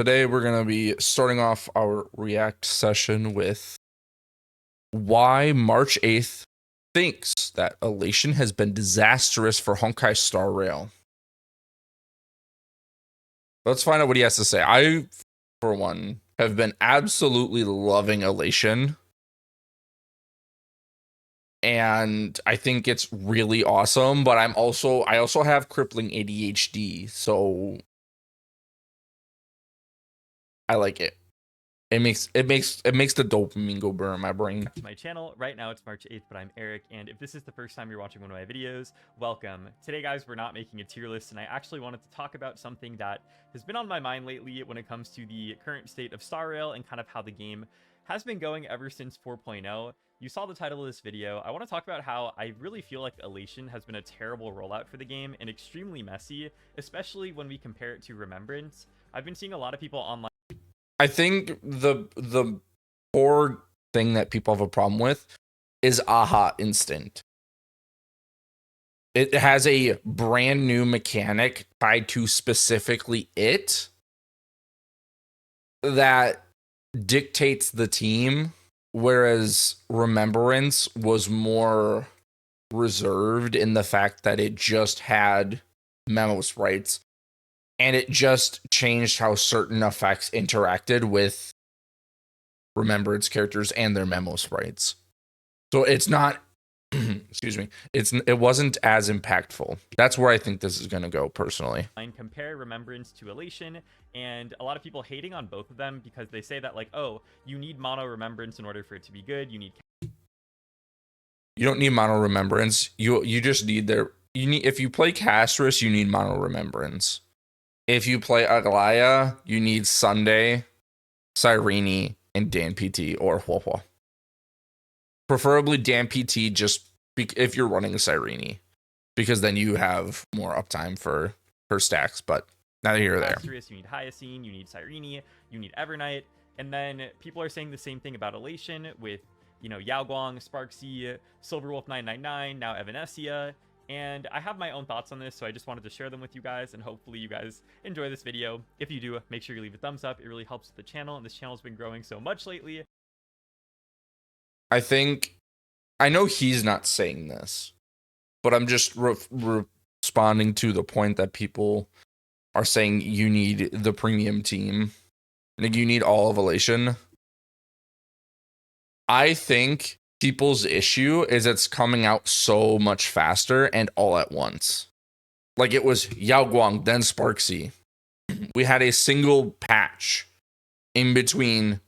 Today we're going to be starting off our React session with why March 8th thinks that Elation has been disastrous for Honkai Star Rail. Let's find out what he has to say. I, for one, have been absolutely loving Elation. And I think it's really awesome, but I also have crippling ADHD, so I like it. It makes the dopamine go burn in my brain. To my channel. Right now it's March 8th, but I'm Eric, and if this is the first time you're watching one of my videos, welcome. Today, guys, we're not making a tier list, and I actually wanted to talk about something that has been on my mind lately when it comes to the current state of Star Rail and kind of how the game has been going ever since 4.0. You saw the title of this video. I want to talk about how I really feel like Elation has been a terrible rollout for the game and extremely messy, especially when we compare it to Remembrance. I've been seeing a lot of people online. I think the core thing that people have a problem with is Aha Instant. It has a brand new mechanic tied to specifically it that dictates the team, whereas Remembrance was more reserved in the fact that it just had memo sprites and it just changed how certain effects interacted with Remembrance characters and their memo sprites. So it's not excuse me, it wasn't as impactful. That's where I think this is going to go personally. And compare Remembrance to Elation, and a lot of people hating on both of them because they say that, like, oh, you need mono Remembrance in order for it to be good. You don't need mono Remembrance. You just need if you play Castris, you need mono Remembrance. If you play Aglaya, you need Sunday, Cyrene, and Dan PT or Huohuo. Preferably Dan PT just if you're running a Cyrene, because then you have more uptime for her stacks, but neither here or there. You need Hyacine, you need Cyrene, you need Evernight, and then people are saying the same thing about Elation with, you know, Yaoguang, Sparksy, Silverwolf 999, now Evanescia. And I have my own thoughts on this, so I just wanted to share them with you guys, and hopefully you guys enjoy this video. If you do, make sure you leave a thumbs up. It really helps with the channel, and this channel's been growing so much lately. I know he's not saying this, but I'm just responding to the point that people are saying you need the premium team. Like, you need all of Elation. I think people's issue is it's coming out so much faster and all at once. Like, it was Yaoguang, then Sparksy. We had a single patch in between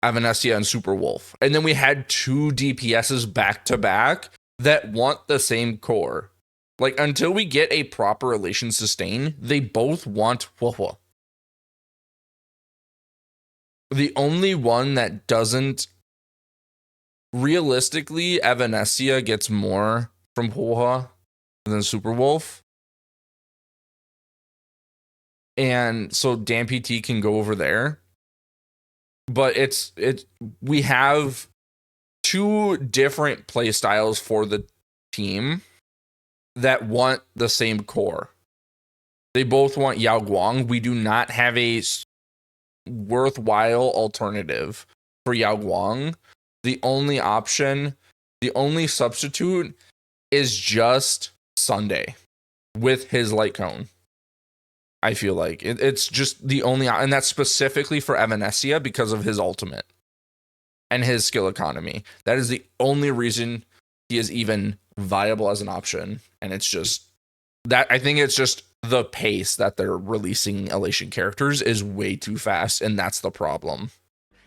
Evanescia and Superwolf. And then we had two DPSs back to back that want the same core. Like, until we get a proper Elation sustain, they both want Huohuo. The only one that doesn't, realistically, Evanescia gets more from Huohuo than Superwolf. And so Dan PT can go over there. But we have two different play styles for the team that want the same core. They both want Yaoguang. We do not have a worthwhile alternative for Yaoguang. The only option, the only substitute is just Sunday with his light cone. I feel like it's just the only, and that's specifically for Evanescia because of his ultimate and his skill economy. That is the only reason he is even viable as an option. And it's just that, I think it's just the pace that they're releasing Elation characters is way too fast, and that's the problem.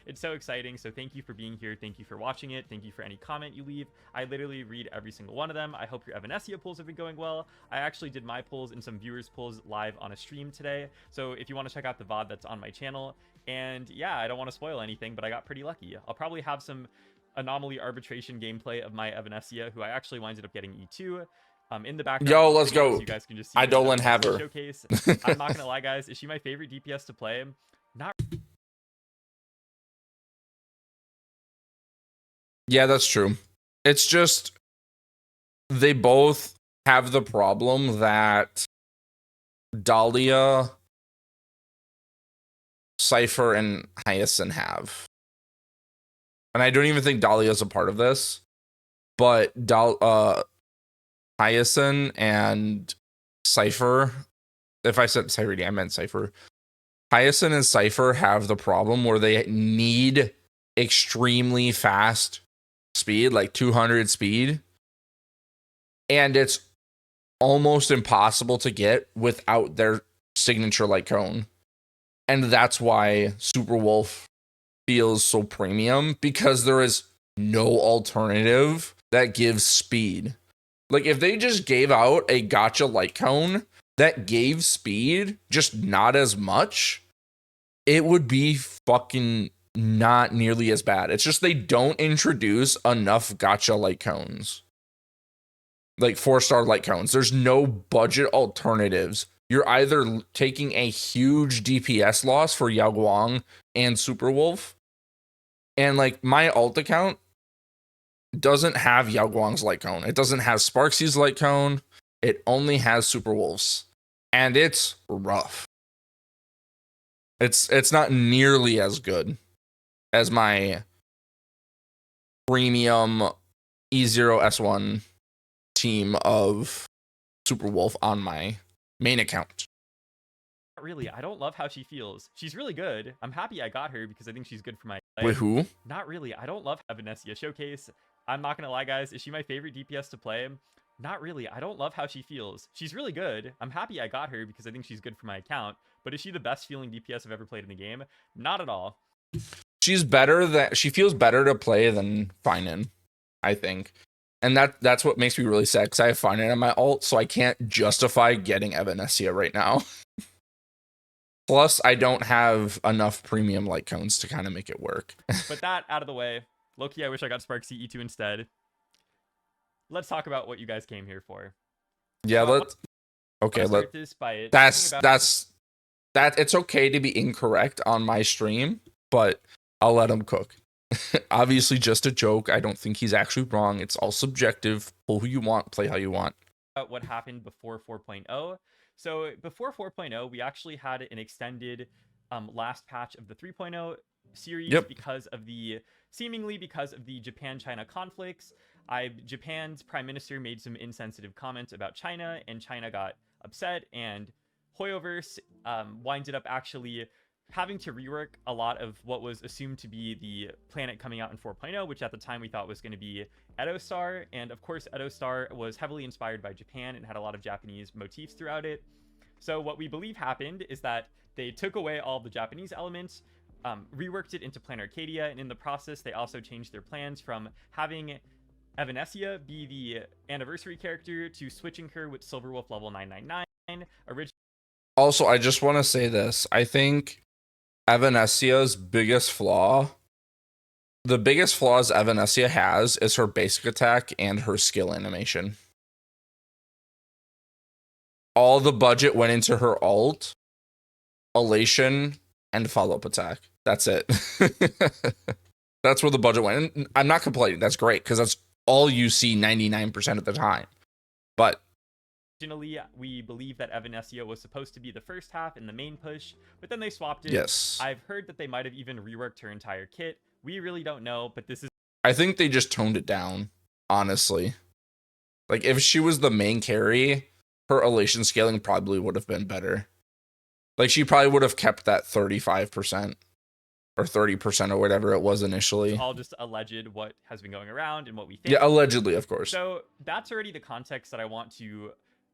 It's so exciting. So thank you for being here. Thank you for watching it. Thank you for any comment you leave. I literally read every single one of them. I hope your Evanescia pulls have been going well. I actually did my pulls and some viewers pulls live on a stream today. So if you want to check out the VOD that's on my channel. And yeah, I don't want to spoil anything, but I got pretty lucky. I'll probably have some anomaly arbitration gameplay of my Evanescia, who I actually winded up getting E2. In the background. Yo, let's go. So you guys can just see Idolan have her. Showcase. I'm not gonna lie, guys. Is she my favorite DPS to play? Not. Yeah, that's true. It's just they both have the problem that Dahlia Cypher and Hyacinth have. And I don't even think Dahlia's a part of this, but Hyacinth and Cypher, if I said Cypher, I meant Cypher. Hyacinth and Cypher have the problem where they need extremely fast speed, like 200 speed. And it's almost impossible to get without their signature light cone. And that's why Super Wolf feels so premium, because there is no alternative that gives speed. Like, if they just gave out a gotcha light cone that gave speed, just not as much, it would be fucking not nearly as bad. It's just they don't introduce enough gotcha light cones. Like 4-star light cones. There's no budget alternatives. You're either taking a huge DPS loss for Yao Guang and Super Wolf. And like, my alt account doesn't have Yao Guang's light cone. It doesn't have Sparksy's light cone. It only has Super Wolf's. And it's rough. It's not nearly as good as my premium E0S1 team of Super Wolf on my main account. Not really. I don't love how she feels. She's really good. I'm happy I got her because I think she's good for my play. Wait, who? Not really. I don't love Evanescia Showcase. I'm not gonna lie, guys. Is she my favorite DPS to play? Not really. I don't love how she feels. She's really good. I'm happy I got her because I think she's good for my account. But is she the best feeling DPS I've ever played in the game? Not at all. She's better she feels better to play than Finan, I think. And that's what makes me really sad, because I have Finan on my ult, so I can't justify getting Evanescia right now. Plus, I don't have enough premium light cones to kind of make it work. But that out of the way, low-key, I wish I got Sparksy E2 instead. Let's talk about what you guys came here for. Yeah, let's start this by it's okay to be incorrect on my stream, but I'll let him cook. Obviously, just a joke. I don't think he's actually wrong. It's all subjective. Pull who you want, play how you want. What happened before 4.0. So before 4.0, we actually had an extended last patch of the 3.0 series because of the Japan-China conflicts. Japan's prime minister made some insensitive comments about China, and China got upset, and Hoyoverse winded up actually having to rework a lot of what was assumed to be the planet coming out in 4.0, which at the time we thought was going to be Edo-Star. And of course, Edo-Star was heavily inspired by Japan and had a lot of Japanese motifs throughout it. So what we believe happened is that they took away all the Japanese elements, reworked it into Planet Arcadia, and in the process, they also changed their plans from having Evanescia be the anniversary character to switching her with Silverwolf level 999. Also, I just want to say this. I think Evanescia's biggest flaws Evanescia has is her basic attack and her skill animation. All the budget went into her ult, Elation, and follow-up attack. That's it. That's where the budget went. And I'm not complaining. That's great, because that's all you see 99% of the time. But originally, we believe that Evanescia was supposed to be the first half in the main push, but then they swapped it. Yes. I've heard that they might have even reworked her entire kit. We really don't know, but this is... I think they just toned it down, honestly. Like, if she was the main carry, her Elation scaling probably would have been better. Like, she probably would have kept that 35% or 30% or whatever it was initially. It's all just alleged what has been going around and what we think. Yeah, allegedly, of course. So that's already the context that I want to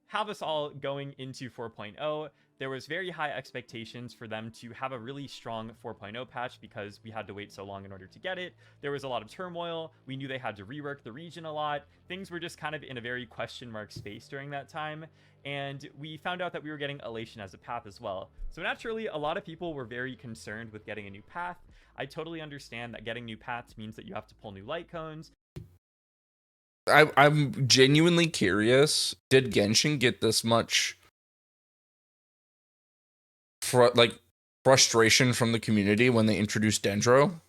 have us all going into 4.0. There was very high expectations for them to have a really strong 4.0 patch because we had to wait so long in order to get it. There was a lot of turmoil. We knew they had to rework the region a lot. Things were just kind of in a very question mark space during that time. And we found out that we were getting Elation as a path as well. So naturally, a lot of people were very concerned with getting a new path. I totally understand that getting new paths means that you have to pull new light cones. I'm genuinely curious. Did Genshin get this much frustration from the community when they introduced Dendro?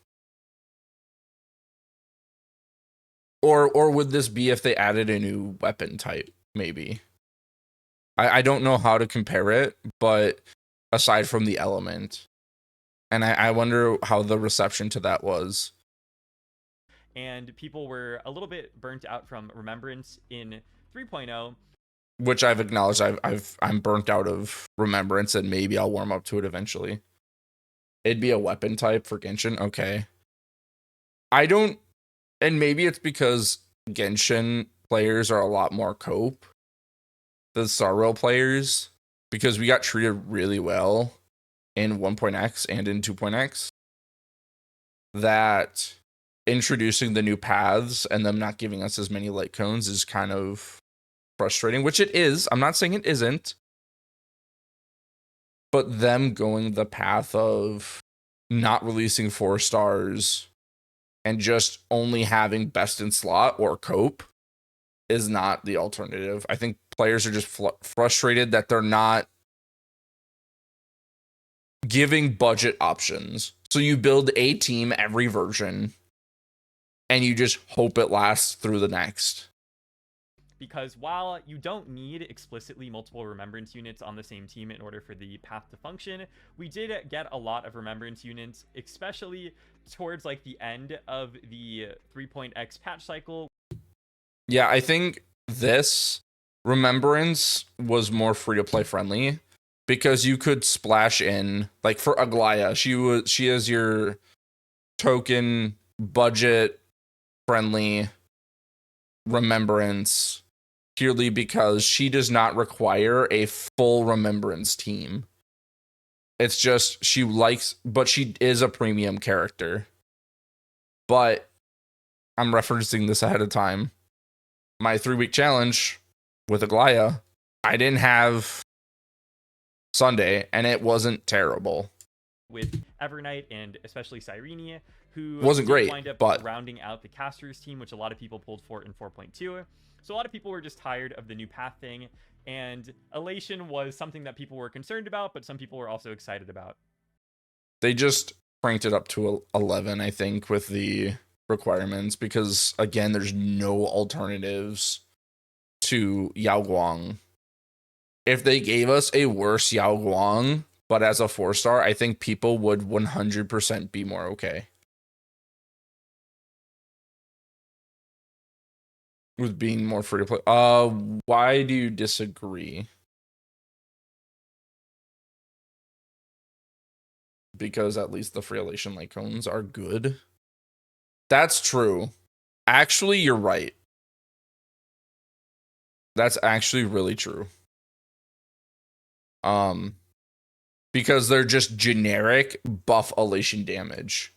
Or would this be if they added a new weapon type, maybe? I don't know how to compare it, but aside from the element, And I wonder how the reception to that was. And people were a little bit burnt out from Remembrance in 3.0. Which I've acknowledged I'm burnt out of Remembrance, and maybe I'll warm up to it eventually. It'd be a weapon type for Genshin. Okay. I don't, and maybe it's because Genshin players are a lot more cope than Star Rail players, because we got treated really well in 1.x and in 2.x, that introducing the new paths and them not giving us as many light cones is kind of frustrating, which it is. I'm not saying it isn't. But them going the path of not releasing 4 stars and just only having best in slot or cope is not the alternative. I think players are just frustrated that they're not giving budget options. So you build a team every version and you just hope it lasts through the next. Because while you don't need explicitly multiple Remembrance units on the same team in order for the path to function, we did get a lot of Remembrance units, especially towards like the end of the 3.x patch cycle. Yeah, I think this Remembrance was more free to play friendly, because you could splash in, like for Aglaya, she is your token budget friendly Remembrance, purely because she does not require a full Remembrance team. It's just she likes, but she is a premium character. But I'm referencing this ahead of time. My 3-week challenge with Aglaya, I didn't have Sunday, and it wasn't terrible. With Evernight and especially Cyrene, who wasn't great, wind up but rounding out the casters team, which a lot of people pulled for in 4.2. So a lot of people were just tired of the new path thing, and Elation was something that people were concerned about, but some people were also excited about. They just cranked it up to 11, I think, with the requirements, because again, there's no alternatives to Yao Guang. If they gave us a worse Yao Guang, but as a 4-star, I think people would 100% be more okay with being more free to play. Why do you disagree? Because at least the free Elation light cones are good. That's true. Actually, you're right. That's actually really true. Because they're just generic buff Elation damage.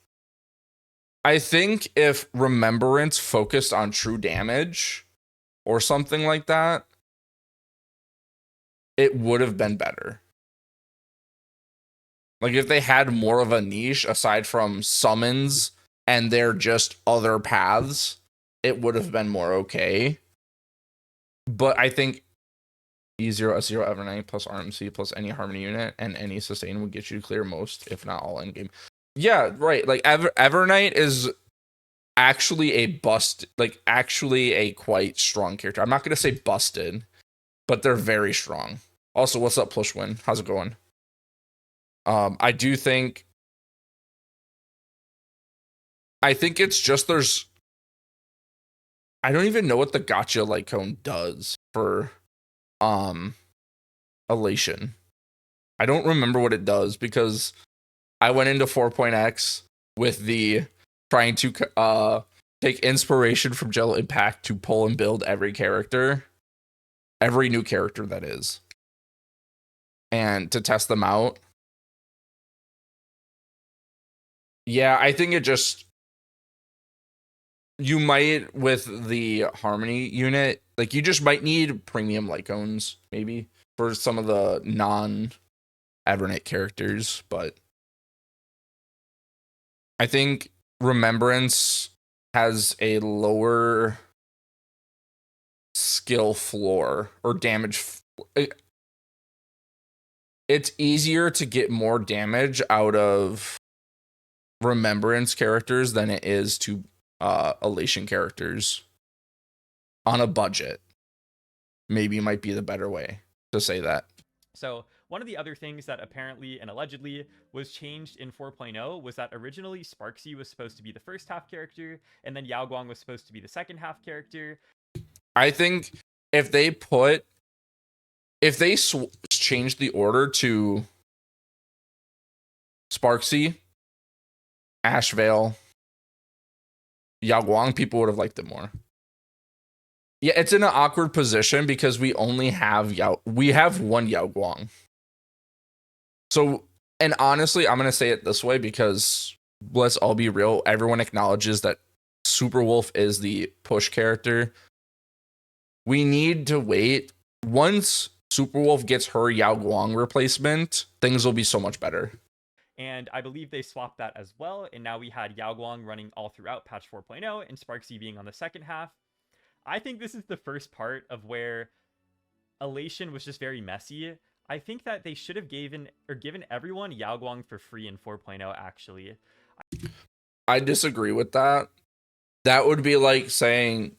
I think if Remembrance focused on true damage or something like that, it would have been better. Like if they had more of a niche aside from summons and their just other paths, it would have been more okay. But I think E0, S0, Evernight plus RMC plus any Harmony unit and any sustain would get you to clear most, if not all, in game. Yeah, right. Like Evernight is actually actually a quite strong character. I'm not gonna say busted, but they're very strong. Also, what's up, Plushwin? How's it going? I do think it's just I don't even know what the gotcha light cone does for Elation. I don't remember what it does, because I went into 4.x with the trying to take inspiration from Jello Impact to pull and build every new character that is, and to test them out. Yeah, I think it just, you might, with the Harmony unit, like you just might need premium light cones maybe for some of the non Evernight characters, but I think Remembrance has a lower skill floor or damage. It's easier to get more damage out of Remembrance characters than it is to Elation characters on a budget. Maybe might be the better way to say that. So One of the other things that apparently and allegedly was changed in 4.0 was that originally Sparksy was supposed to be the first half character, and then Yao Guang was supposed to be the second half character. I think if they changed the order to Sparksy, Ashvale, Yao Guang, people would have liked it more. Yeah, it's in an awkward position because we only have we have one Yao Guang. So, and honestly, I'm gonna say it this way because let's all be real. Everyone acknowledges that Super Wolf is the push character. We need to wait. Once Super Wolf gets her Yao Guang replacement, things will be so much better. And I believe they swapped that as well. And now we had Yao Guang running all throughout patch 4.0 and Sparksy being on the second half. I think this is the first part of where Elation was just very messy. I think that they should have given everyone Yao Guang for free in 4.0, actually. I disagree with that. That would be like saying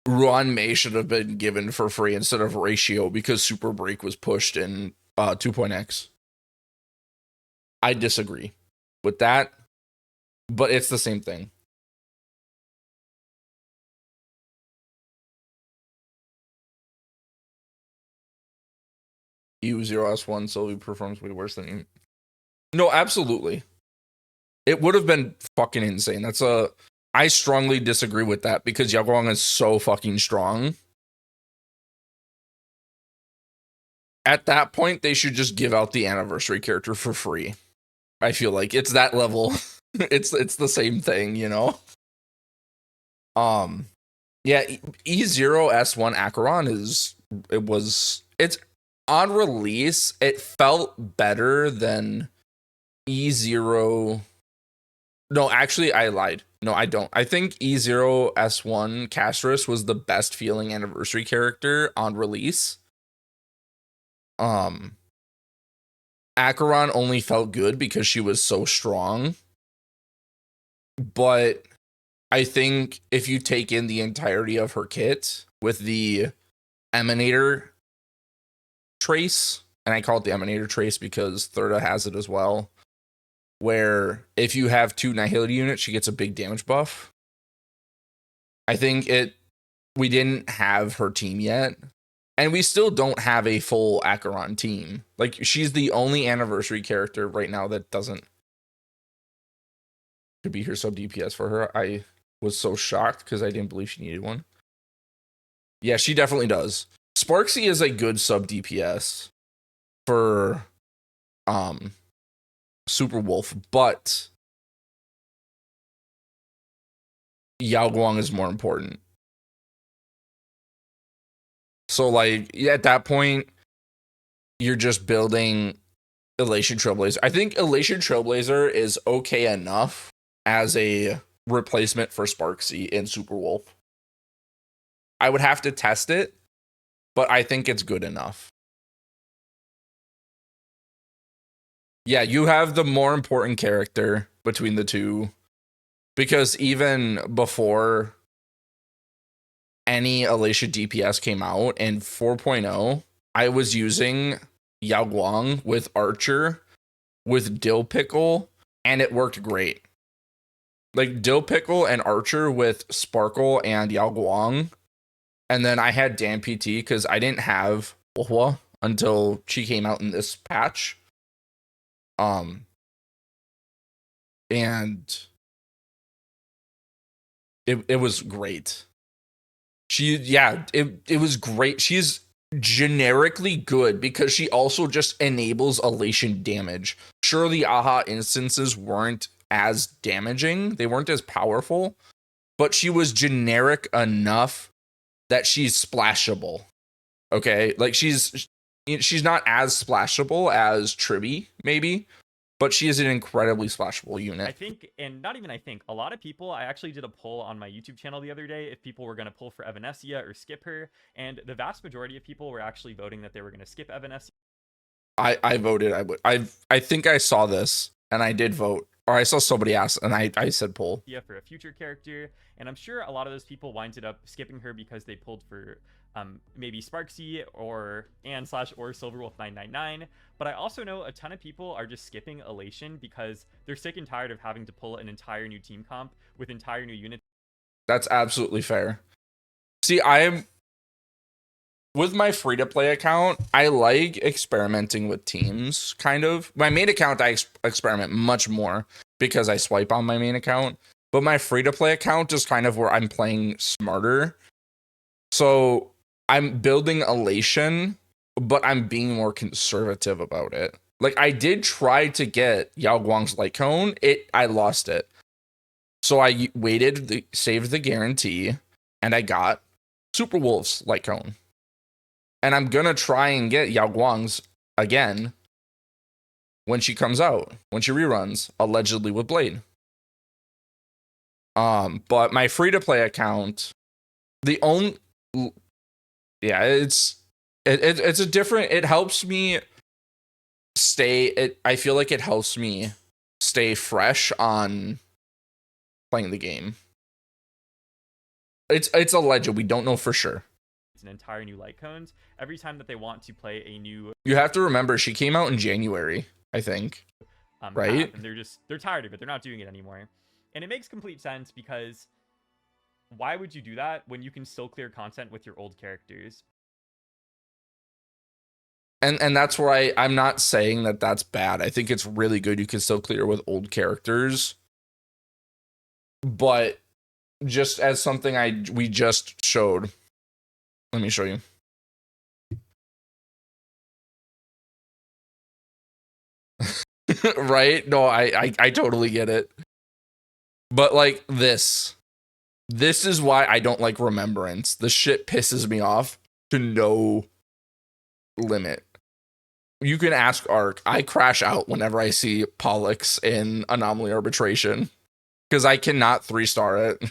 Ruan Mei should have been given for free instead of Ratio because Super Break was pushed in 2.x. I disagree with that, but it's the same thing. U0S1 Sylvie performs way worse than you. No, absolutely. It would have been fucking insane. I strongly disagree with that because Yao Guang is so fucking strong. At that point, they should just give out the anniversary character for free. I feel like it's that level. it's the same thing, you know? Yeah, E0S1 Acheron it's on release, it felt better than E0. No, actually, I lied. No, I don't. I think E0S1 Castris was the best feeling anniversary character on release. Acheron only felt good because she was so strong. But I think if you take in the entirety of her kit with the Emanator trace, and I call it the Emanator trace because Thurda has it as well, where if you have 2 Nihility units, she gets a big damage buff. I think we didn't have her team yet, and we still don't have a full Acheron team. Like, she's the only anniversary character right now that doesn't could be her sub DPS for her. I was so shocked because I didn't believe she needed one. Yeah, she definitely does. Sparksy is a good sub DPS for Super Wolf, but Yao Guang is more important. So, like, yeah, at that point, you're just building Elation Trailblazer. I think Elation Trailblazer is okay enough as a replacement for Sparksy in Super Wolf. I would have to test it, but I think it's good enough. Yeah, you have the more important character between the two, because even before any Elation DPS came out in 4.0, I was using Yao Guang with Archer, with Dill Pickle, and it worked great. Like, Dill Pickle and Archer with Sparkle and Yao Guang. And then I had Dan PT because I didn't have Wuhua until she came out in this patch. And it was great. It was great. She's generically good because she also just enables Elation damage. Sure, the AHA instances weren't as damaging, they weren't as powerful, but she was generic enough that she's splashable. Okay, like she's not as splashable as Tribby, maybe, but she is an incredibly splashable unit. I think, and not even I think, a lot of people, I actually did a poll on my YouTube channel the other day if people were going to pull for Evanescia or skip her, and the vast majority of people were actually voting that they were going to skip Evanescia. I voted. I think I saw this and I did vote, or I saw somebody ask and I said pull. Yeah, for a future character, and I'm sure a lot of those people winded up skipping her because they pulled for maybe Sparksy or /Silverwolf999. But I also know a ton of people are just skipping Elation because they're sick and tired of having to pull an entire new team comp with entire new units. That's absolutely fair. See, I am with my free-to-play account, I like experimenting with teams, kind of. My main account, I experiment much more because I swipe on my main account. But my free-to-play account is kind of where I'm playing smarter. So I'm building Elation, but I'm being more conservative about it. Like, I did try to get Yao Guang's Light Cone. I lost it. So I waited, saved the guarantee, and I got Super Wolf's Light Cone. And I'm gonna try and get Yao Guang's again when she comes out, when she reruns, allegedly with Blade. But my free-to-play account, it's a different. It helps me stay. I feel like it helps me stay fresh on playing the game. It's alleged. We don't know for sure. It's an entire new light cones every time that they want to play a new. You have to remember she came out in January, I think. Right? And they're tired of it. They're not doing it anymore. And it makes complete sense because why would you do that when you can still clear content with your old characters? And that's where I'm not saying that that's bad. I think it's really good you can still clear with old characters. But just as something we just showed. Let me show you. Right? No, I totally get it. But like this is why I don't like Remembrance. The shit pisses me off to no limit. You can ask Ark. I crash out whenever I see Pollux in Anomaly Arbitration because I cannot 3-star it.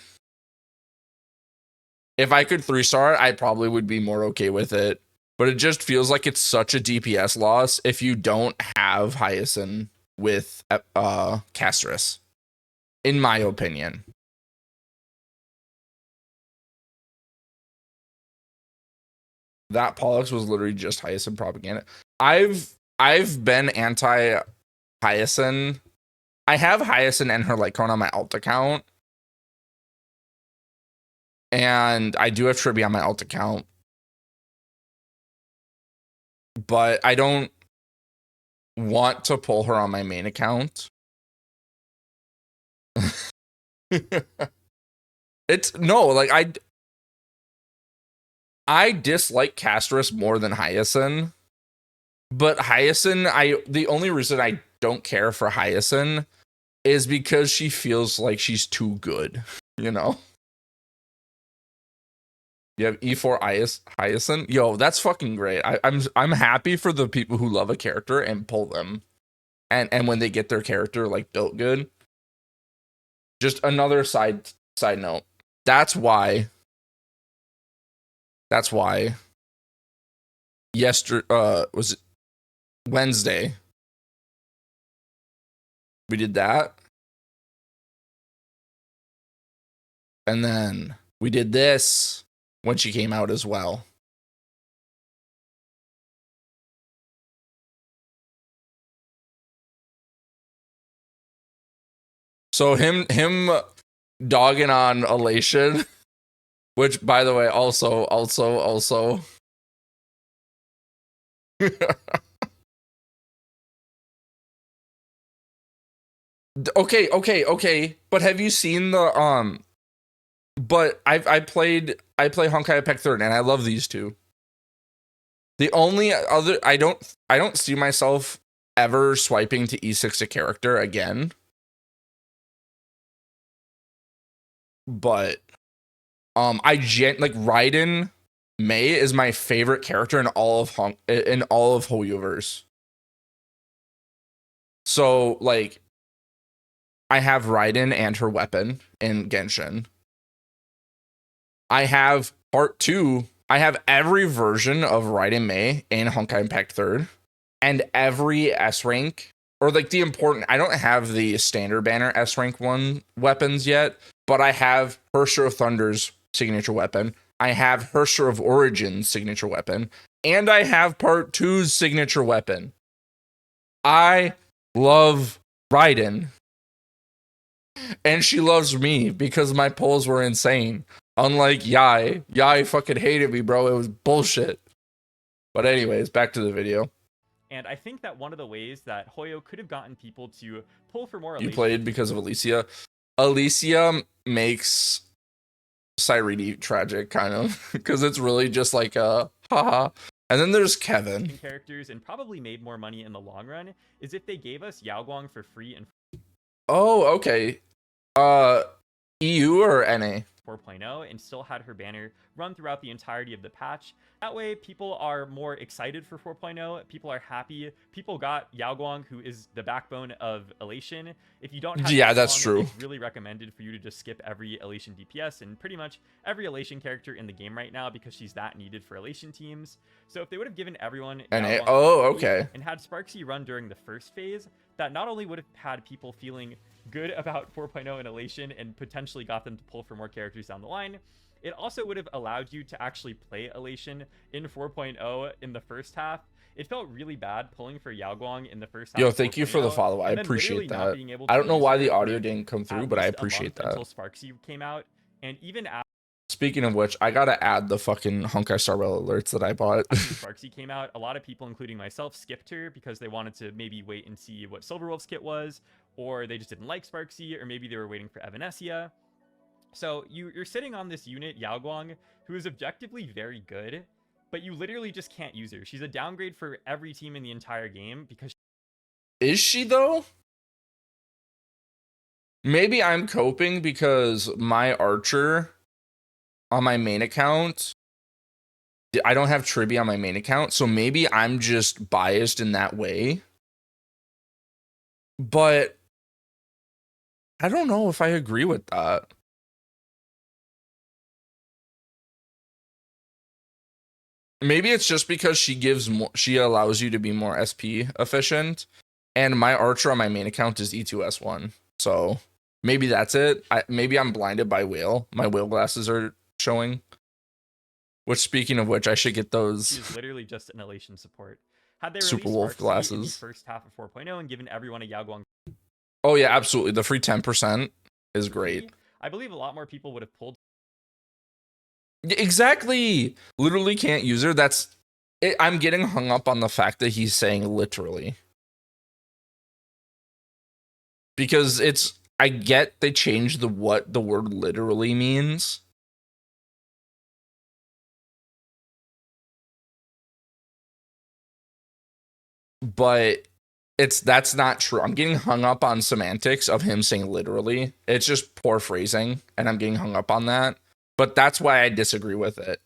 If I could 3-star it, I probably would be more okay with it. But it just feels like it's such a DPS loss if you don't have Hyacinth with Castris, in my opinion. That Pollux was literally just Hyacinth propaganda. I've been anti Hyacinth. I have Hyacinth and her Lycone on my alt account. And I do have Tribby on my alt account. But I don't want to pull her on my main account. I dislike Castris more than Hyacinth. But Hyacinth, the only reason I don't care for Hyacinth is because she feels like she's too good, you know? You have E4 Hyacinth. Yo, that's fucking great. I'm happy for the people who love a character and pull them. And when they get their character like built good. Just another side note. That's why was it Wednesday? We did that. And then we did this when she came out as well. So him dogging on Elation, which by the way, also. Okay. But have you seen the But I play Honkai Epic 3rd and I love these two. The only other I don't see myself ever swiping to E6 a character again. But like Raiden Mei is my favorite character in all of Hoyoverse. So like I have Raiden and her weapon in Genshin. I have part 2. I have every version of Raiden Mei in Honkai Impact 3rd and every S rank or like the important. I don't have the standard banner S rank 1 weapons yet, but I have Hersher of Thunder's signature weapon. I have Hersher of Origin's signature weapon, and I have Part 2's signature weapon. I love Raiden. And she loves me because my polls were insane. Unlike Yai. Yai fucking hated me, bro. It was bullshit. But anyways, back to the video. And I think that one of the ways that Hoyo could have gotten people to pull for more You Elation... played because of Alicia. Alicia makes Cyrene tragic, kind of. Because it's really just like a haha. And then there's Kevin. Characters and probably made more money in the long run is if they gave us Yao Guang for free and... Oh, okay. EU or NA? 4.0 and still had her banner run throughout the entirety of the patch. That way, people are more excited for 4.0. People are happy. People got Yao Guang, who is the backbone of Elation. If you don't have Yeah, Yao that's Guang, true. It's really recommended for you to just skip every Elation DPS and pretty much every Elation character in the game right now because she's that needed for Elation teams. So if they would have given everyone NA, oh, okay, and had Sparksy run during the first phase, that not only would have had people feeling good about 4.0 and Elation and potentially got them to pull for more characters down the line, it also would have allowed you to actually play Elation in 4.0 in the first half. It felt really bad pulling for Yao Guang in the first half. Yo, thank you for the follow. I appreciate that. I don't know why the audio didn't come through, but I appreciate that. Until Sparksy came out, and even after... Speaking of which, I gotta add the fucking Honkai Star Rail alerts that I bought. After Sparksy came out, a lot of people, including myself, skipped her because they wanted to maybe wait and see what Silverwolf's kit was, or they just didn't like Sparksy, or maybe they were waiting for Evanesia. So you're sitting on this unit, Yao Guang, who is objectively very good, but you literally just can't use her. She's a downgrade for every team in the entire game because... Is she, though? Maybe I'm coping because my Archer on my main account, I don't have Tribby on my main account, so maybe I'm just biased in that way. But I don't know if I agree with that. Maybe it's just because she gives more, she allows you to be more SP efficient, and my Archer on my main account is E2S1. So maybe that's it. Maybe I'm blinded by whale. My whale glasses are showing. Which, speaking of which, I should get those. She's literally just an Elation support. Had they Super released Wolf Sparksy glasses in the first half of 4.0 and given everyone a Yao Guang... Oh yeah, absolutely. The free 10% is great. I believe a lot more people would have pulled... Exactly. Literally can't use her. That's it. I'm getting hung up on the fact that he's saying literally. Because it's, I get they changed what the word literally means. But that's not true. I'm getting hung up on semantics of him saying literally. It's just poor phrasing, and I'm getting hung up on that. But that's why I disagree with it.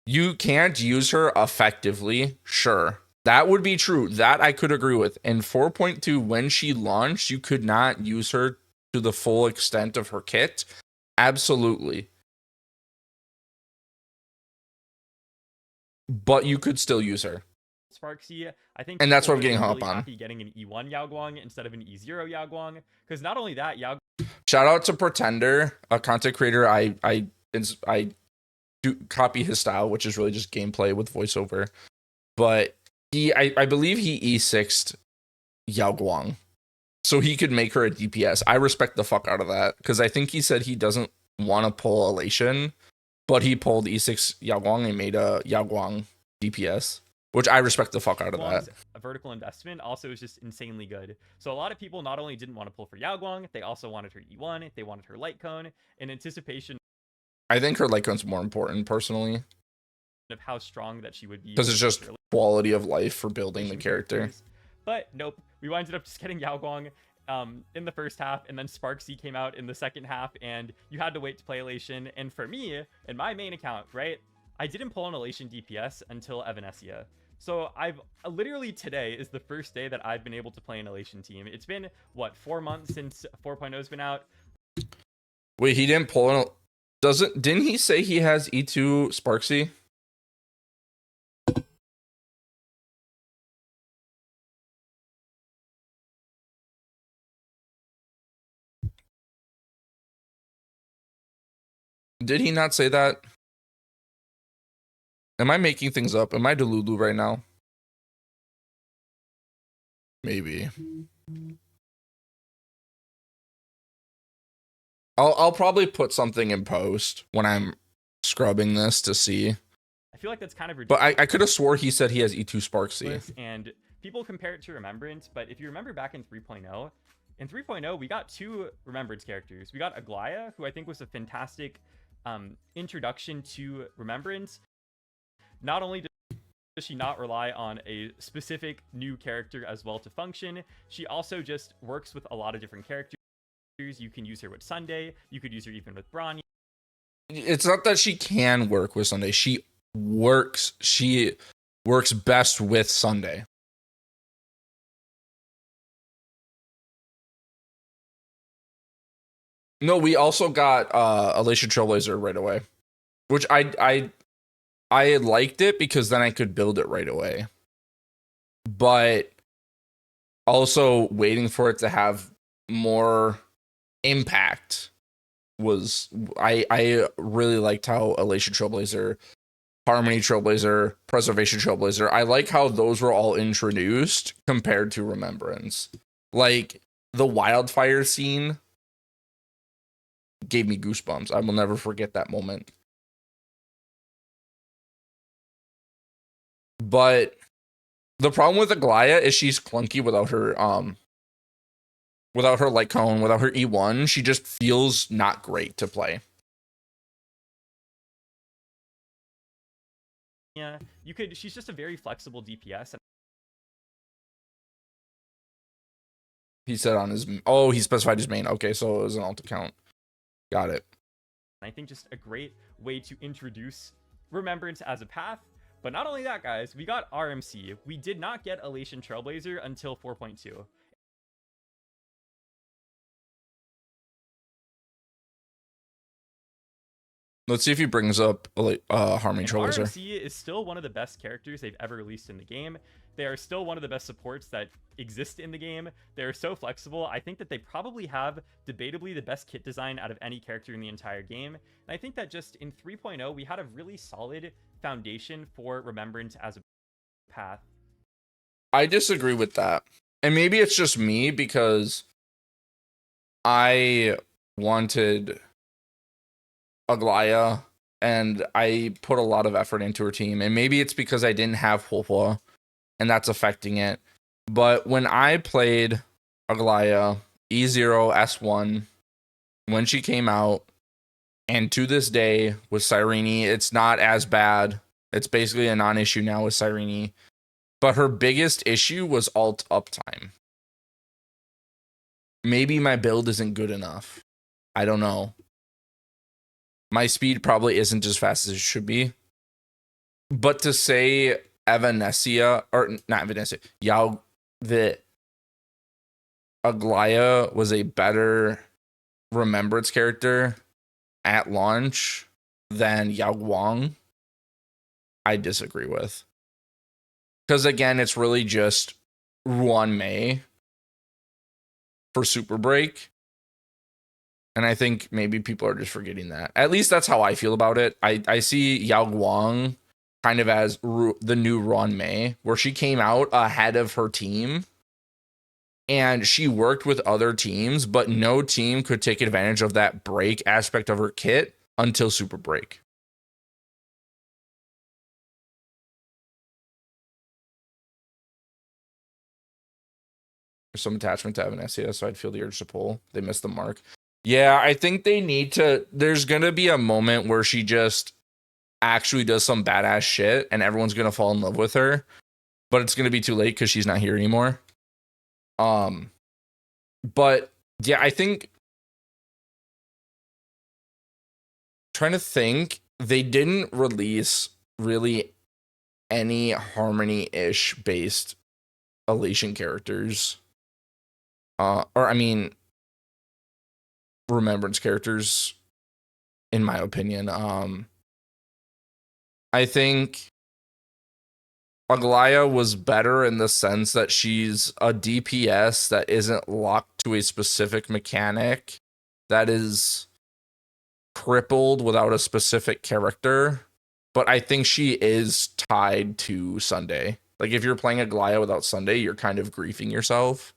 You can't use her effectively, sure. That would be true. That I could agree with. In 4.2, when she launched, you could not use her to the full extent of her kit. Absolutely. But you could still use her. Sparksy, I think, and that's what I'm getting hung really up on. Happy getting an E1 Yao Guang instead of an E0 Yao Guang, because not only that, Yao... Shout out to Pretender, a content creator. I do copy his style, which is really just gameplay with voiceover. But I believe he E6'd Yao Guang, so he could make her a DPS. I respect the fuck out of that, because I think he said he doesn't want to pull Elation, but he pulled E6 Yao Guang and made a Yao Guang DPS. Which I respect the fuck out of that. A vertical investment also is just insanely good. So a lot of people not only didn't want to pull for Yao Guang, they also wanted her E1, they wanted her light cone, in anticipation... I think her light cone's more important, personally. ...of how strong that she would be. Because it's just quality of life for building the character. But nope, we ended up just getting Yao Guang in the first half, and then Sparksy came out in the second half, and you had to wait to play Elation. And for me, in my main account, right, I didn't pull an Elation DPS until Evanesia. So I've literally, today is the first day that I've been able to play an Elation team. It's been, what, 4 months since 4.0's been out? Wait, he didn't pull an... Didn't he say he has E2 Sparksy? Did he not say that? Am I making things up? Am I Delulu right now? Maybe. I'll probably put something in post when I'm scrubbing this to see. I feel like that's kind of ridiculous. But I could have swore he said he has E2 Sparksy. And people compare it to Remembrance, but if you remember back in 3.0, we got 2 Remembrance characters. We got Aglaya, who I think was a fantastic introduction to Remembrance. Not only does she not rely on a specific new character as well to function, she also just works with a lot of different characters. You can use her with Sunday. You could use her even with Bronny. It's not that she can work with Sunday. She works best with Sunday. No, we also got Elation Trailblazer right away, which I liked it because then I could build it right away. But also waiting for it to have more impact was I really liked how Elation Trailblazer, Harmony Trailblazer, Preservation Trailblazer, I like how those were all introduced compared to Remembrance. Like the wildfire scene gave me goosebumps. I will never forget that moment. But the problem with Aglaya is she's clunky without her light cone, without her E1. She just feels not great to play. Yeah, she's just a very flexible DPS. He said on his he specified his main. Okay, so it was an alt account. Got it. I think just a great way to introduce Remembrance as a path. But not only that, guys, we got RMC. We did not get Elation Trailblazer until 4.2. Let's see if he brings up Harmony Trailblazer. RMC is still one of the best characters they've ever released in the game. They are still one of the best supports that exist in the game. They're so flexible. I think that they probably have debatably the best kit design out of any character in the entire game. And I think that just in 3.0, we had a really solid foundation for Remembrance as a path. I disagree with that. And maybe it's just me because I wanted Aglaya and I put a lot of effort into her team. And maybe it's because I didn't have Hulpa and that's affecting it. But when I played Aglaya E0 S1 when she came out, and to this day with Cyrene, it's not as bad. It's basically a non-issue now with Cyrene. But her biggest issue was alt uptime. Maybe my build isn't good enough. I don't know. My speed probably isn't as fast as it should be. But to say Evanescia, or not Evanescia, that Aglaya was a better Remembrance character at launch than Yao Guang, I disagree with. Because again, it's really just Ruan Mei for Super Break. And I think maybe people are just forgetting that. At least that's how I feel about it. I see Yao Guang kind of as the new Ruan Mei, where she came out ahead of her team. And she worked with other teams, but no team could take advantage of that break aspect of her kit until Super Break. There's some attachment to Evanescia, so I'd feel the urge to pull. They missed the mark. Yeah, I think they need to. There's going to be a moment where she just actually does some badass shit and everyone's going to fall in love with her. But it's going to be too late because she's not here anymore. But yeah, I think trying to think, they didn't release really any Harmony-ish based Elation characters. Or I mean Remembrance characters, in my opinion. I think Aglaya was better in the sense that she's a DPS that isn't locked to a specific mechanic, that is crippled without a specific character. but I think she is tied to Sunday. Like if you're playing Aglaya without Sunday, you're kind of griefing yourself.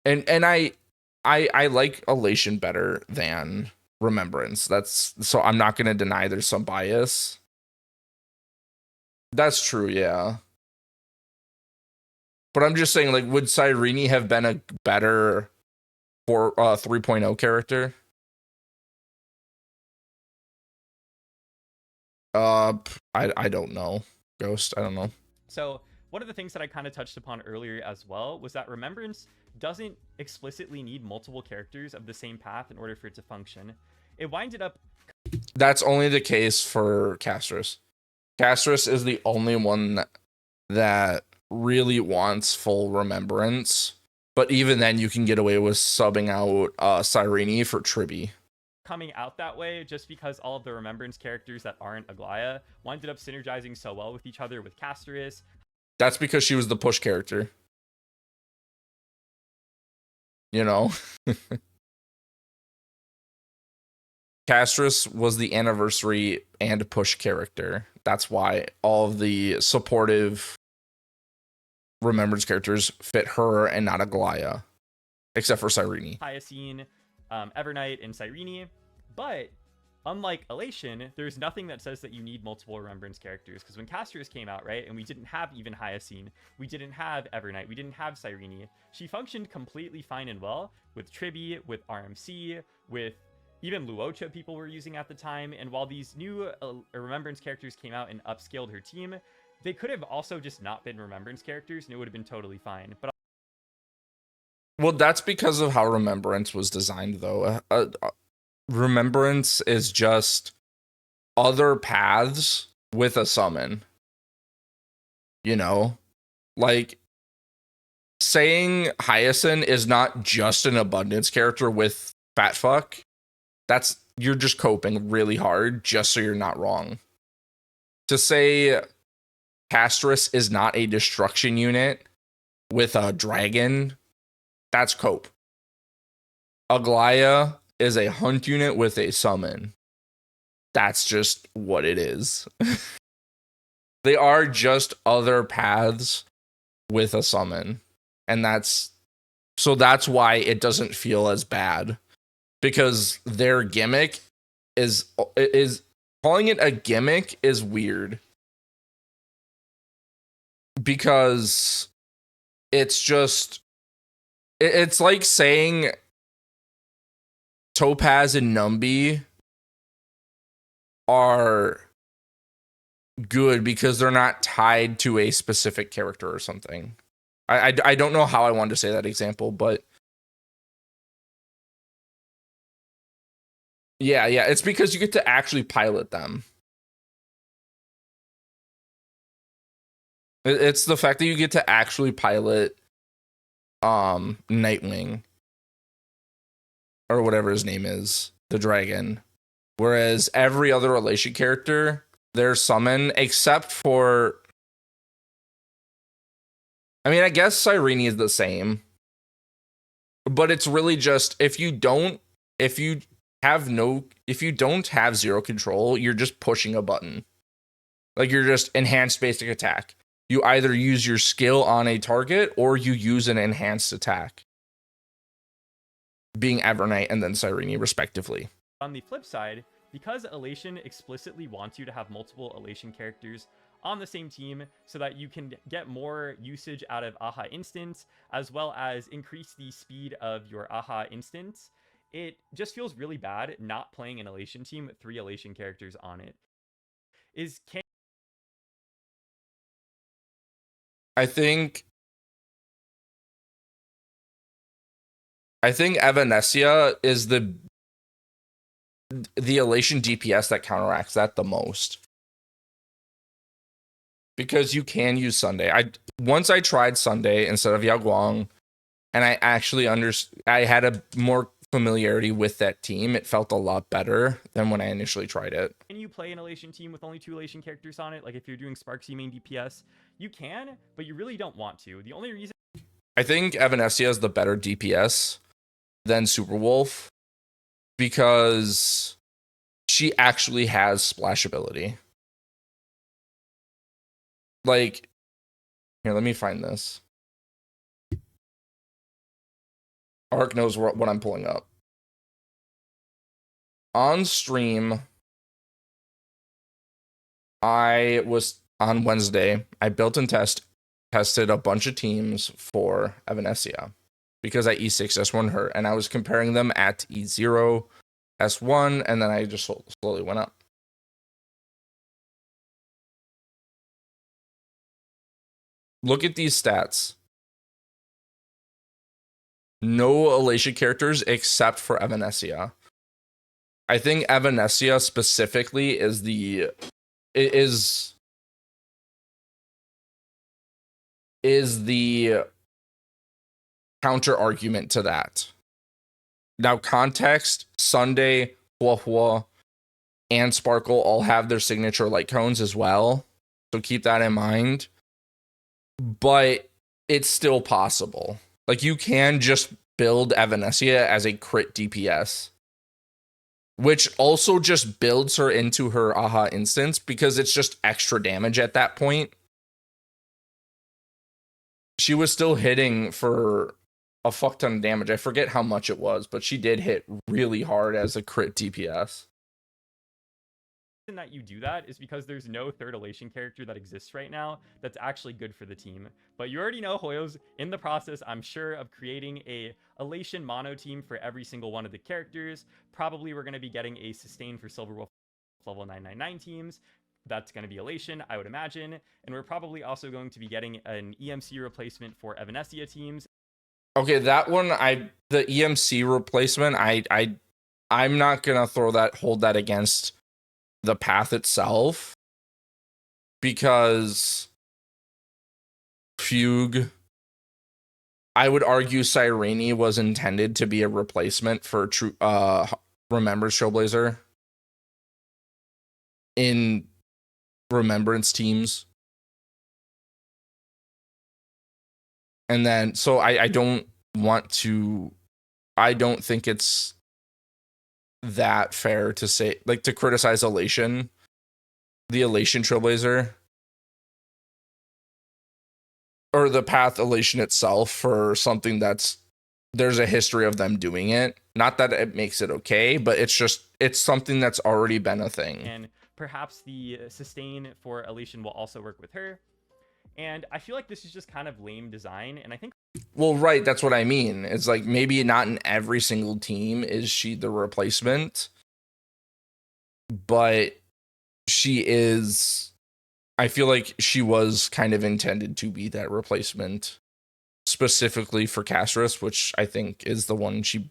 And I like Elation better than Remembrance. That's so I'm not gonna deny there's some bias. That's true, yeah. But I'm just saying, like, would Cyrene have been a better 3.0 character? I don't know. Ghost, I don't know. So one of the things that I kind of touched upon earlier as well was that Remembrance doesn't explicitly need multiple characters of the same path in order for it to function. It winded up. That's only the case for Castris. Castris is the only one that really wants full Remembrance. But even then, you can get away with subbing out Cyrene for Tribby. Coming out that way just because all of the Remembrance characters that aren't Aglaya winded up synergizing so well with each other with Castris. That's because she was the push character. You know? Castris was the anniversary and push character. That's why all of the supportive Remembrance characters fit her and not Aglaya. Except for Cyrene. Hyacine, Evernight, and Cyrene. But unlike Elation, there's nothing that says that you need multiple Remembrance characters. Because when Castris came out, right, and we didn't have even Hyacine, we didn't have Evernight, we didn't have Cyrene, she functioned completely fine and well with Tribby, with RMC, with even Luocha people were using at the time. And while these new Remembrance characters came out and upscaled her team, they could have also just not been Remembrance characters and it would have been totally fine. But well, that's because of how Remembrance was designed, though. Remembrance is just other paths with a summon. You know? Like, saying Hyacin is not just an abundance character with fat fuck. That's, you're just coping really hard just so you're not wrong. To say Castris is not a destruction unit with a dragon, that's cope. Aglaya is a hunt unit with a summon. That's just what it is. They are just other paths with a summon. And that's why it doesn't feel as bad. Because their gimmick is calling it a gimmick is weird. Because it's just, it's like saying Topaz and Numby are good because they're not tied to a specific character or something. I don't know how I wanted to say that example, but yeah, it's because you get to actually pilot them. It's the fact that you get to actually pilot Nightwing or whatever his name is, the dragon. Whereas every other Elation character, their summon, except for, I mean, I guess Cyrene is the same, but it's really just if you don't have zero control, you're just pushing a button. Like you're just enhanced basic attack. You either use your skill on a target or you use an enhanced attack, being Evernight and then Cyrene respectively. On the flip side, because Elation explicitly wants you to have multiple Elation characters on the same team so that you can get more usage out of Aha Instants, as well as increase the speed of your Aha Instants, it just feels really bad not playing an Elation team with 3 Elation characters on it. I think Evanesia is the Elation DPS that counteracts that the most. Because you can use Sunday. Once I tried Sunday instead of Yao Guang, and I actually I had a more familiarity with that team. It felt a lot better than when I initially tried it. Can you play an Elation team with only 2 Elation characters on it? Like if you're doing Sparksy main DPS, you can, but you really don't want to. The only reason I think Evanesia is the better DPS than Superwolf because she actually has splash ability. Like, here, let me find this. Ark knows what I'm pulling up. On stream, I was on Wednesday. I built and tested a bunch of teams for Evanesia because I E6 S1 her, and I was comparing them at E0, S1, and then I just slowly went up. Look at these stats. No Elation characters except for Evanesia. I think Evanesia specifically is the counter argument to that. Now, Context, Sunday, Hua Hua, and Sparkle all have their signature light cones as well. So keep that in mind. But it's still possible. Like, you can just build Evanesia as a crit DPS, which also just builds her into her AHA instance because it's just extra damage at that point. She was still hitting for a fuck ton of damage. I forget how much it was, but she did hit really hard as a crit DPS. That you do that is because there's no third Elation character that exists right now that's actually good for the team. But you already know Hoyo's in the process, I'm sure, of creating a Elation mono team for every single one of the characters. Probably we're going to be getting a sustain for Silver Wolf level 999 teams. That's going to be Elation, I would imagine. And we're probably also going to be getting an EMC replacement for Evanesia teams. Okay, that one, the EMC replacement, I'm not gonna hold that against the path itself, because Fugue, I would argue Cyrene was intended to be a replacement for true Remembrance Trailblazer in Remembrance teams. And then, so I don't think it's that fair to say, like, to criticize Elation, the Elation Trailblazer, or the path Elation itself, for something there's a history of them doing it. Not that it makes it okay, but it's something that's already been a thing. And perhaps the sustain for Elation will also work with her. And I feel like this is just kind of lame design. And I think, well, right, that's what I mean. It's like, maybe not in every single team is she the replacement, but she is. I feel like she was kind of intended to be that replacement, specifically for Castris, which I think is the one she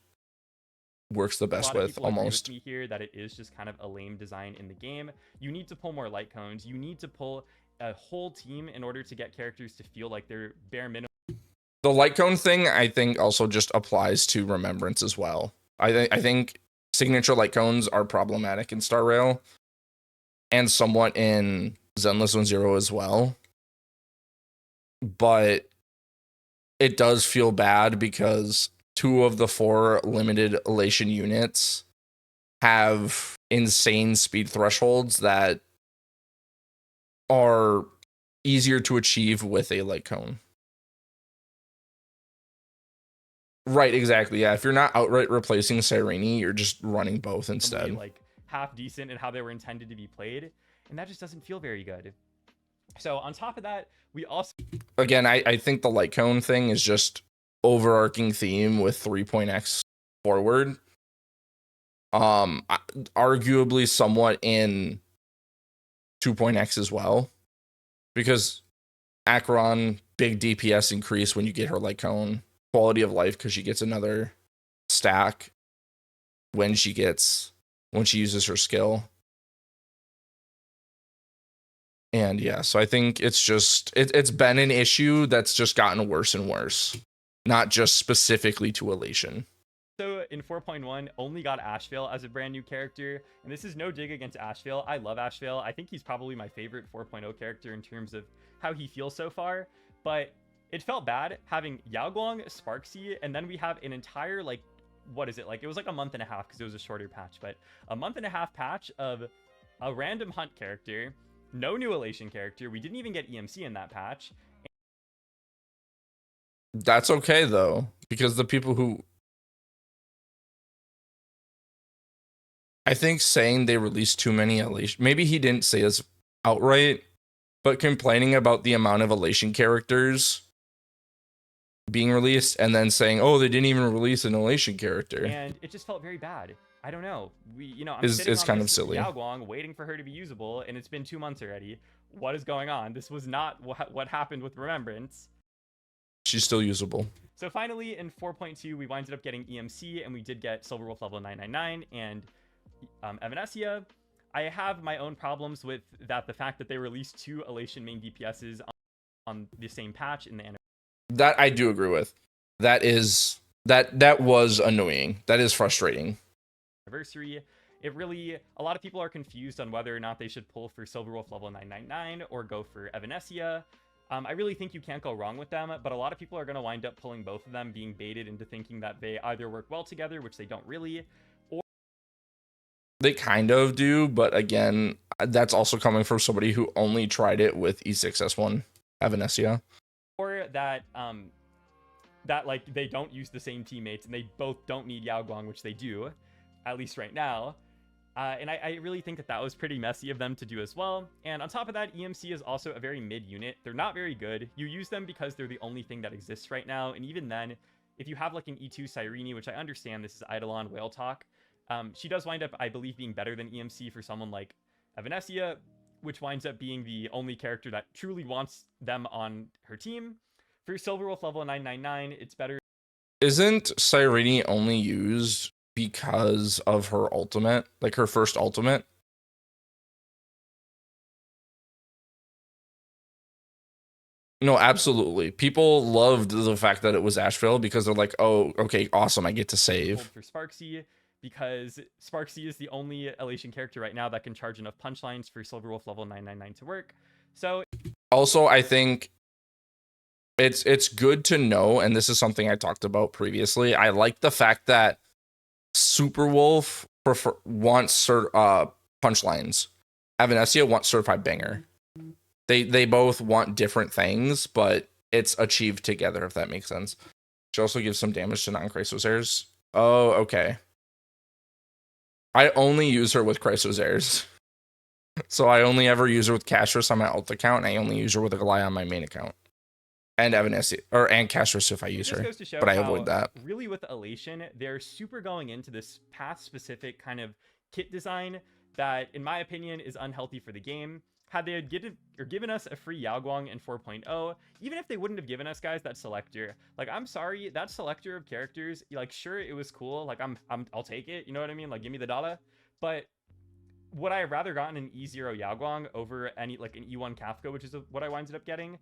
works the best with, almost. Agree with me here that it is just kind of a lame design in the game. You need to pull more light cones. You need to pull a whole team in order to get characters to feel like they're bare minimum. The light cone thing, I think, also just applies to Remembrance as well. I think signature light cones are problematic in Star Rail, and somewhat in Zenless 1.0 as well. But it does feel bad because 2 of the 4 limited Elation units have insane speed thresholds that are easier to achieve with a light cone. Right, exactly. Yeah, if you're not outright replacing Cyrene, you're just running both instead. Like half decent in how they were intended to be played, and that just doesn't feel very good. So on top of that, we also, again, I think the light cone thing is just overarching theme with 3.x forward. Arguably somewhat in 2.x as well, because Acheron, big DPS increase when you get her light cone. Quality of life because she gets another stack when she uses her skill. And yeah, so I think it's just it's been an issue that's just gotten worse and worse, not just specifically to Elation. So in 4.1, only got Ashvale as a brand new character, and this is no dig against Ashvale. I love Ashvale. I think he's probably my favorite 4.0 character in terms of how he feels so far, but it felt bad having Yaoguang, Sparksy, and then we have an entire like what is it, like, it was like a month and a half because it was a shorter patch, but a month and a half patch of a random hunt character, no new Elation character. We didn't even get EMC in that patch. That's okay though, because the people who, I think saying they released too many Elation, maybe he didn't say this outright, but complaining about the amount of Elation characters being released and then saying, oh, they didn't even release an Elation character. And it just felt very bad. I don't know. I'm Is sitting on kind this of silly. Yao Guang waiting for her to be usable, and it's been 2 months already. What is going on? This was not what happened with Remembrance. She's still usable. So finally, in 4.2, we winded up getting EMC, and we did get Silver Wolf level 999 and Evanesia. I have my own problems with that. The fact that they released 2 Elation main DPSs on the same patch in the anniversary. That I do agree with. That was annoying. That is frustrating. It really, a lot of people are confused on whether or not they should pull for Silver Wolf level 999 or go for Evanesia. I really think you can't go wrong with them, but a lot of people are going to wind up pulling both of them, being baited into thinking that they either work well together, which they don't really, or they kind of do, but again, that's also coming from somebody who only tried it with E6S1 Evanesia. Or that that like they don't use the same teammates and they both don't need Yao Guang, which they do, at least right now. And I really think that was pretty messy of them to do as well. And on top of that, EMC is also a very mid unit. They're not very good. You use them because they're the only thing that exists right now. And even then, if you have like an E2 Cyrene, which I understand this is Eidolon Whale Talk, she does wind up, I believe, being better than EMC for someone like Evanesia, which winds up being the only character that truly wants them on her team. For Silver Wolf level 999, it's better. Isn't Cyrene only used because of her ultimate, like her first ultimate? No, absolutely. People loved the fact that it was Asheville because they're like, oh, okay, awesome, I get to save. For Sparksy, because Sparksy is the only Elation character right now that can charge enough punchlines for Silver Wolf level 999 to work. So also, I think it's good to know, and this is something I talked about previously. I like the fact that Super Wolf wants punchlines. Evanesia wants certified banger. They both want different things, but it's achieved together, if that makes sense. She also gives some damage to non-Chrysosaurs. Oh, okay. I only use her with Chrysosaurs. So I only ever use her with Castris on my alt account, and I only use her with a Goliath on my main account. And Evanesia, and Castris if I use her, but I avoid that. Really, with Elation, they're super going into this path-specific kind of kit design that, in my opinion, is unhealthy for the game. Had they given us a free Yao Guang in 4.0, even if they wouldn't have given us, guys, that selector, like, I'm sorry, that selector of characters, like, sure, it was cool, like, I'll take it, you know what I mean, like, give me the data, but would I have rather gotten an E0 Yao Guang over any, like, an E1 Kafka, which is what I winded up getting?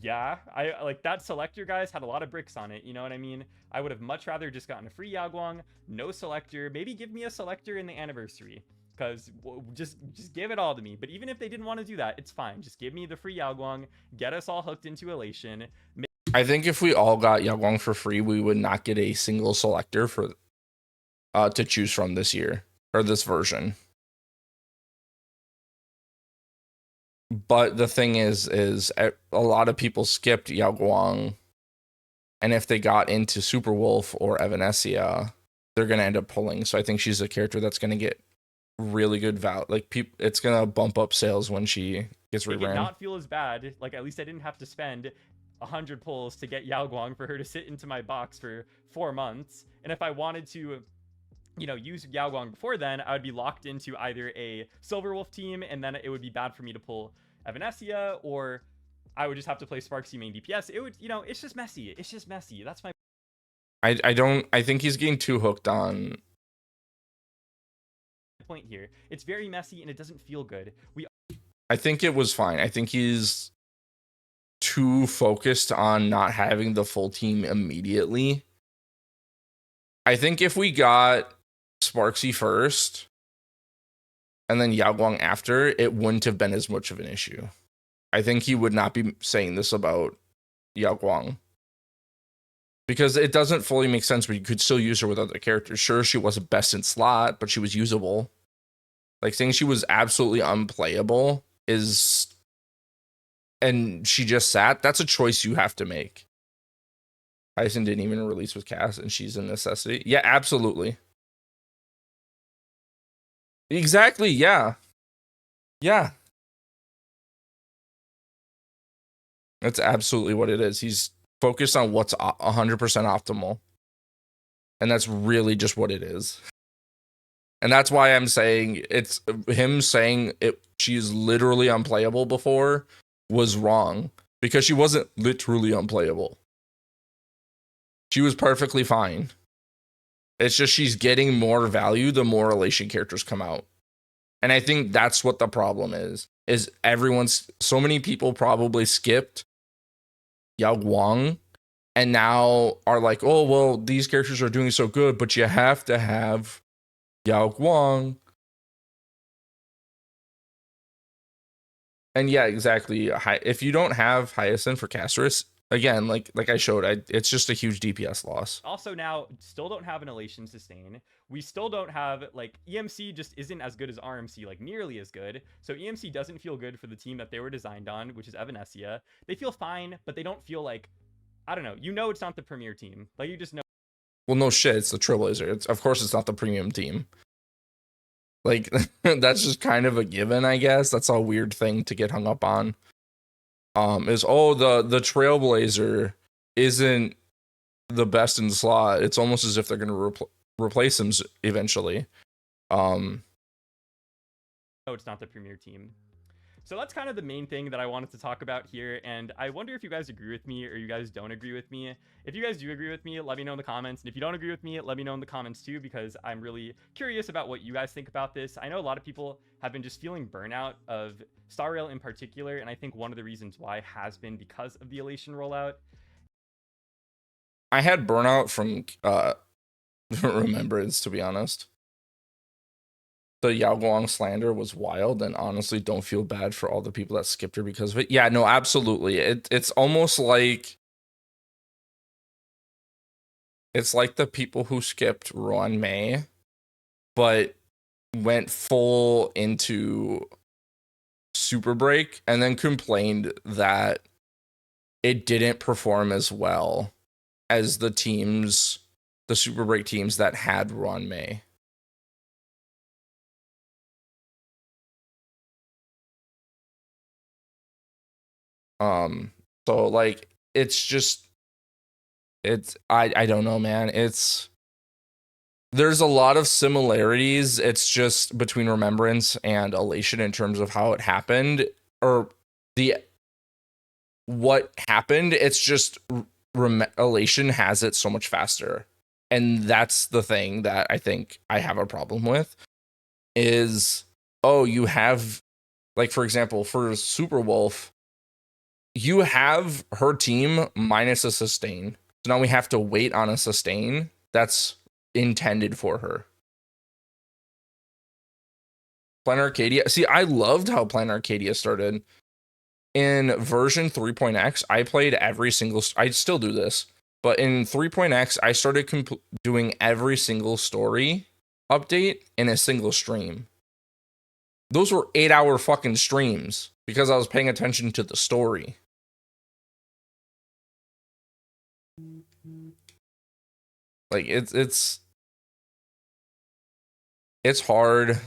Yeah, I like that selector, guys, had a lot of bricks on it, you know what I mean? I would have much rather just gotten a free Yao Guang, no selector, maybe give me a selector in the anniversary, because just give it all to me. But even if they didn't want to do that, it's fine. Just give me the free Yao Guang, get us all hooked into Elation. I think if we all got Yao Guang for free, we would not get a single selector for to choose from this year, or this version. But the thing is a lot of people skipped Yao Guang, and if they got into Super Wolf or Evanesia, they're gonna end up pulling. So I think she's a character that's gonna get really good value. Like, it's gonna bump up sales when she gets reran. It did not feel as bad. Like, at least I didn't have to spend 100 pulls to get Yao Guang for her to sit into my box for 4 months. And if I wanted to, you know, use Yao Guang before then, I would be locked into either a Silver Wolf team, and then it would be bad for me to pull Evanesia, or I would just have to play Sparksy main DPS. It would, you know, it's just messy. It's just messy. That's my I think he's getting too hooked on point here. It's very messy and it doesn't feel good. I think it was fine. I think he's too focused on not having the full team immediately. I think if we got Sparksy first and then Yao Guang after, it wouldn't have been as much of an issue. I think he would not be saying this about Yao Guang, because it doesn't fully make sense, but you could still use her with other characters. Sure, she wasn't best in slot, but she was usable. Like, saying she was absolutely unplayable is, and she just sat, that's a choice you have to make. Tyson didn't even release with Cass, and she's a necessity. Yeah, absolutely. Exactly, yeah. Yeah. That's absolutely what it is. He's focused on what's 100% optimal. And that's really just what it is. And that's why I'm saying it's him saying she's literally unplayable before was wrong, because she wasn't literally unplayable. She was perfectly fine. It's just she's getting more value the more Elation characters come out. And I think that's what the problem is so many people probably skipped Yao Guang and now are like, oh, well, these characters are doing so good, but you have to have Yao Guang. And yeah, exactly. If you don't have Hyacinth for Castris, again, like I showed, it's just a huge DPS loss. Also, now still don't have an Elation sustain. We still don't have, like, EMC just isn't as good as RMC, like nearly as good. So EMC doesn't feel good for the team that they were designed on, which is Evanescia. They feel fine, but they don't feel like, I don't know. You know, it's not the premier team. Like, you just know. Well, no shit, it's the Trailblazer. Of course, it's not the premium team. Like, that's just kind of a given, I guess. That's a weird thing to get hung up on. Is, oh, the Trailblazer isn't the best in the slot. It's almost as if they're going to replace him eventually. Oh, it's not the premier team. So that's kind of the main thing that I wanted to talk about here, and I wonder if you guys agree with me or you guys don't agree with me. If you guys do agree with me, let me know in the comments, and if you don't agree with me, let me know in the comments too, because I'm really curious about what you guys think about this. I know a lot of people have been just feeling burnout of Star Rail in particular, and I think one of the reasons why has been because of the Elation rollout. I had burnout from Remembrance, to be honest. The Yao Guang slander was wild, and honestly don't feel bad for all the people that skipped her because of it. Yeah, no, absolutely. It's almost like it's like the people who skipped Ruan Mei, but went full into Super Break and then complained that it didn't perform as well as the Super Break teams that had Ruan Mei. So like I don't know, man. There's a lot of similarities. It's just between Remembrance and Elation in terms of how it happened or what happened. It's just Elation has it so much faster. And that's the thing that I think I have a problem with is, oh, you have, like, for example, for Super Wolf, you have her team minus a sustain. So now we have to wait on a sustain that's intended for her. Planet Arcadia. See, I loved how Planet Arcadia started. In version 3.x, I played every single. I still do this, but in 3.x, I started doing every single story update in a single stream. Those were 8-hour fucking streams because I was paying attention to the story. Like it's hard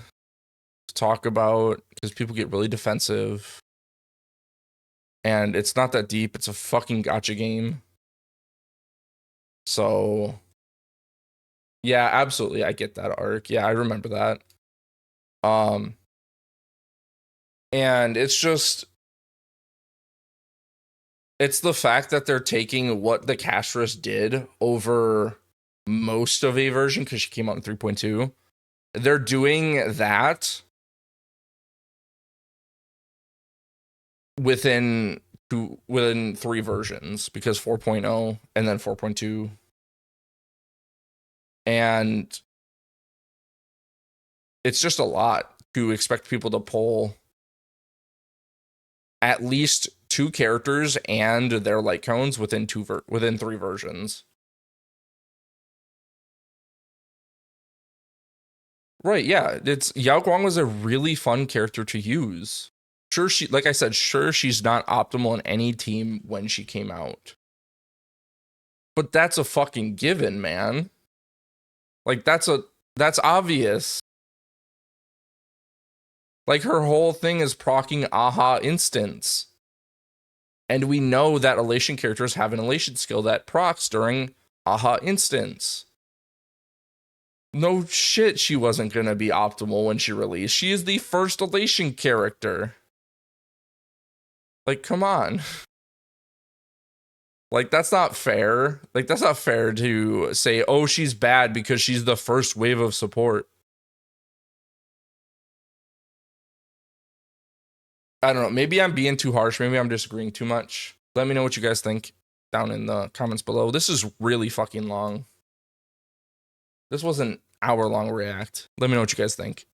to talk about because people get really defensive. And it's not that deep. It's a fucking gacha game. So yeah, absolutely. I get that arc. Yeah, I remember that. And it's the fact that they're taking what the Castris did over most of a version because she came out in 3.2. They're doing that within 3 versions because 4.0 and then 4.2. And it's just a lot to expect people to pull at least 2 characters and their light cones within 3 versions. Right, yeah. It's Yao Guang was a really fun character to use. Sure, like I said, sure, she's not optimal in any team when she came out. But that's a fucking given, man. Like that's obvious. Like her whole thing is proccing aha instants. And we know that Elation characters have an Elation skill that procs during aha instants. No shit, she wasn't gonna be optimal when she released. She is the first Elation character. Like, come on. Like, that's not fair. Like, that's not fair to say, oh, she's bad because she's the first wave of support. I don't know. Maybe I'm being too harsh. Maybe I'm disagreeing too much. Let me know what you guys think down in the comments below. This is really fucking long. This was an hour-long react. Let me know what you guys think.